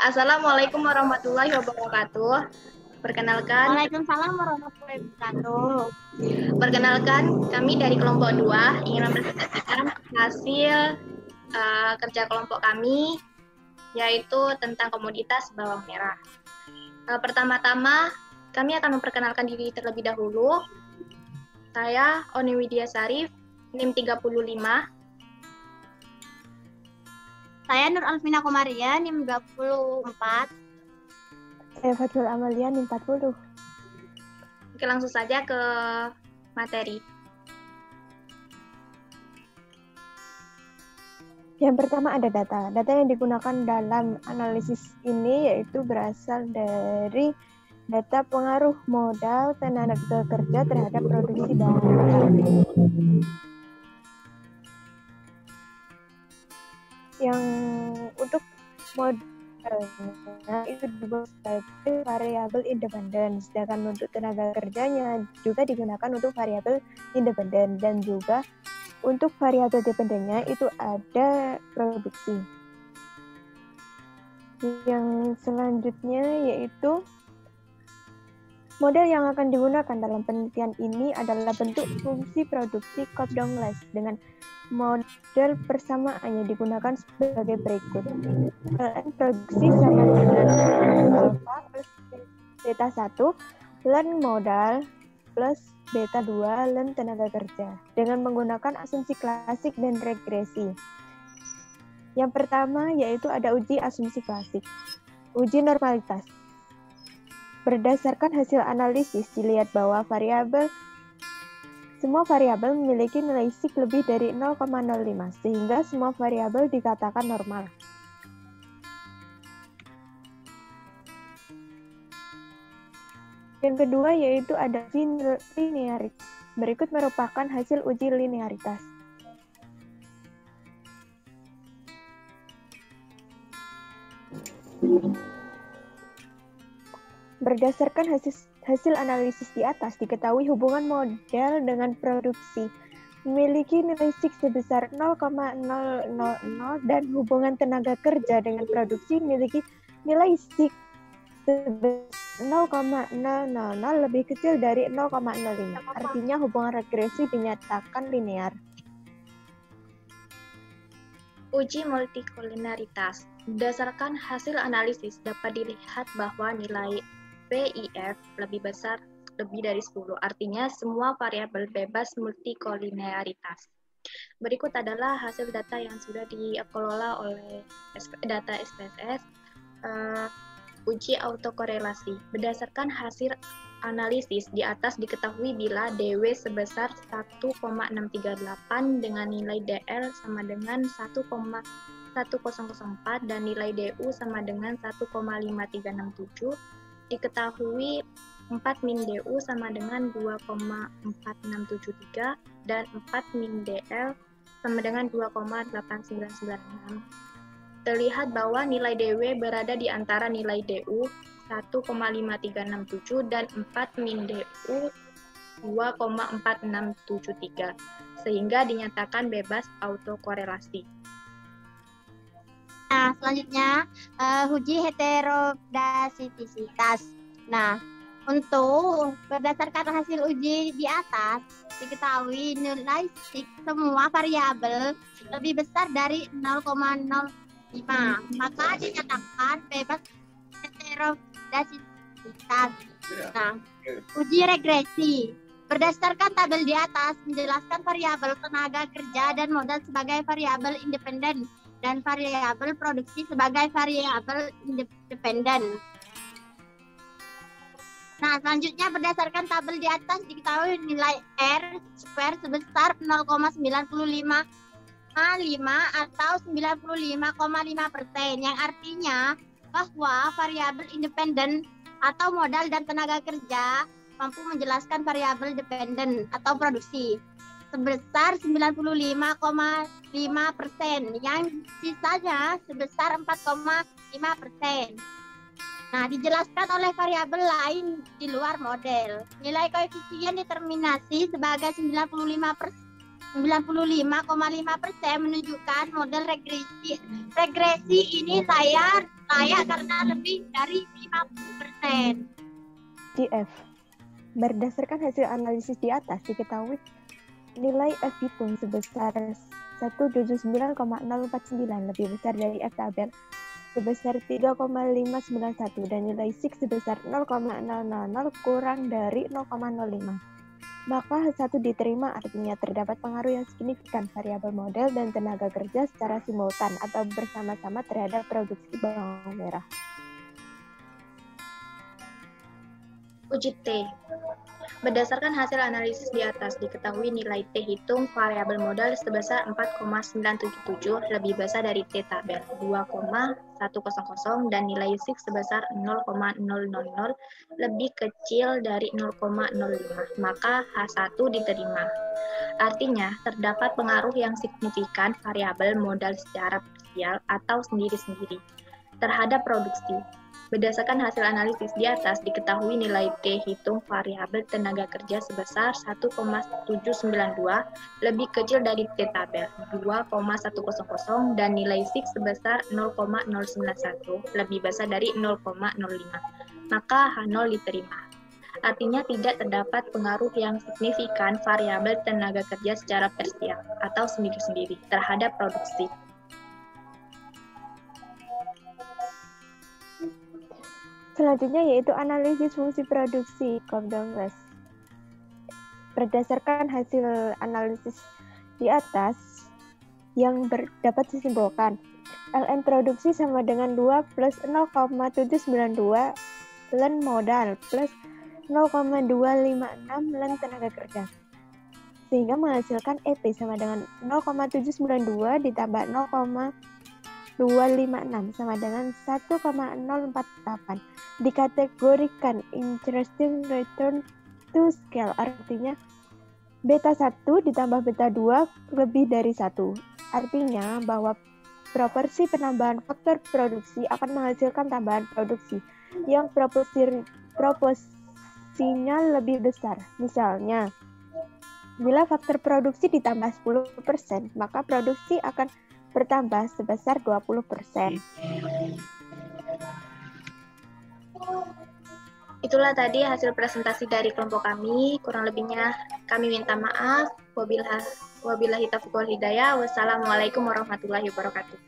Assalamualaikum warahmatullahi wabarakatuh. Waalaikumsalam warahmatullahi wabarakatuh. Perkenalkan kami dari kelompok 2 ingin mempresentasikan hasil kerja kelompok kami, yaitu tentang komoditas bawang merah. Pertama-tama, kami akan memperkenalkan diri terlebih dahulu. Saya Oni Widya Sarif, NIM 35. Saya Nur Alvina Komaria, NIM 24. Saya Fatul Amalia, NIM 40. Oke, langsung saja ke materi. Yang pertama ada data. Data yang digunakan dalam analisis ini yaitu berasal dari data pengaruh modal tenaga kerja terhadap produksi bawang merah. Yang untuk modalnya itu dibuat sebagai variabel independen, sedangkan untuk tenaga kerjanya juga digunakan untuk variabel independen, dan juga untuk variabel dependennya itu ada produksi. Yang selanjutnya yaitu model yang akan digunakan dalam penelitian ini adalah bentuk fungsi produksi Cobb-Douglas dengan model persamaannya digunakan sebagai berikut. Ln produksi sama dengan alfa plus beta 1 ln modal plus beta 2 ln tenaga kerja dengan menggunakan asumsi klasik dan regresi. Yang pertama yaitu ada uji asumsi klasik. Uji normalitas. Berdasarkan hasil analisis dilihat bahwa semua variabel memiliki nilai sig lebih dari 0,05 sehingga semua variabel dikatakan normal. Yang kedua yaitu ada uji linearitas. Berikut merupakan hasil uji linearitas. Berdasarkan hasil analisis di atas, diketahui hubungan modal dengan produksi memiliki nilai sig sebesar 0,000 dan hubungan tenaga kerja dengan produksi memiliki nilai sig sebesar 0,000 lebih kecil dari 0,05. Artinya hubungan regresi dinyatakan linear. Uji multikoliniaritas. Berdasarkan hasil analisis dapat dilihat bahwa nilai PIF lebih besar lebih dari 10. Artinya semua variabel bebas multikolinearitas. Berikut adalah hasil data yang sudah dikelola oleh data SPSS. Uji autokorelasi. Berdasarkan hasil analisis di atas diketahui bila DW sebesar 1,638 dengan nilai DL sama dengan 1,1004 dan nilai DU sama dengan 1,5367. Diketahui 4 min DU sama dengan 2,4673 dan 4 min DL sama dengan 2,8996. Terlihat bahwa nilai DW berada di antara nilai DU 1,5367 dan 4 min DU 2,4673 sehingga dinyatakan bebas autokorelasi. Nah, selanjutnya uji heterodasitisitas. Nah, untuk berdasarkan hasil uji di atas, diketahui nilai sig semua variabel lebih besar dari 0,05. Maka dinyatakan bebas heterodasitisitas. Nah, uji regresi. Berdasarkan tabel di atas menjelaskan variabel tenaga kerja dan modal sebagai variabel independen dan variabel produksi sebagai variabel independen. Nah, selanjutnya berdasarkan tabel di atas diketahui nilai R square sebesar 0,955 atau 95,5%, yang artinya bahwa variabel independen atau modal dan tenaga kerja mampu menjelaskan variabel dependen atau produksi sebesar 95,5%, yang sisanya sebesar 4,5%. Nah, dijelaskan oleh variabel lain di luar model. Nilai koefisien determinasi sebagai 95% 95,5% menunjukkan model regresi. Regresi ini layak karena lebih dari 50%. GF. Berdasarkan hasil analisis di atas diketahui nilai F hitung sebesar 179,049 lebih besar dari F tabel sebesar 3,591 dan nilai SIG sebesar 0,000 kurang dari 0,05. Maka H1 diterima, artinya terdapat pengaruh yang signifikan variabel model dan tenaga kerja secara simultan atau bersama-sama terhadap produksi bawang merah. Uji T. Berdasarkan hasil analisis di atas, diketahui nilai T hitung variabel modal sebesar 4,977 lebih besar dari T tabel 2,100 dan nilai SIG sebesar 0,000 lebih kecil dari 0,05. Maka H1 diterima. Artinya, terdapat pengaruh yang signifikan variabel modal secara parsial atau sendiri-sendiri terhadap produksi. Berdasarkan hasil analisis di atas, diketahui nilai T hitung variabel tenaga kerja sebesar 1,792 lebih kecil dari T tabel 2,100 dan nilai SIG sebesar 0,091 lebih besar dari 0,05. Maka H0 diterima. Artinya tidak terdapat pengaruh yang signifikan variabel tenaga kerja secara parsial atau sendiri-sendiri terhadap produksi. Selanjutnya yaitu analisis fungsi produksi Cobb-Douglas. Berdasarkan hasil analisis di atas yang dapat disimpulkan, LN produksi sama dengan 2 plus 0,792 LN modal plus 0,256 LN tenaga kerja. Sehingga menghasilkan EP sama dengan 0,792 ditambah 0,256 sama dengan 1,048. Dikategorikan interesting return to scale, artinya beta 1 ditambah beta 2 lebih dari 1. Artinya bahwa proporsi penambahan faktor produksi akan menghasilkan tambahan produksi yang proporsinya lebih besar. Misalnya, bila faktor produksi ditambah 10%, maka produksi akan bertambah sebesar 20%. Itulah tadi hasil presentasi dari kelompok kami. Kurang lebihnya kami minta maaf. Wabillahi taufiq wal hidayah. Wassalamualaikum warahmatullahi wabarakatuh.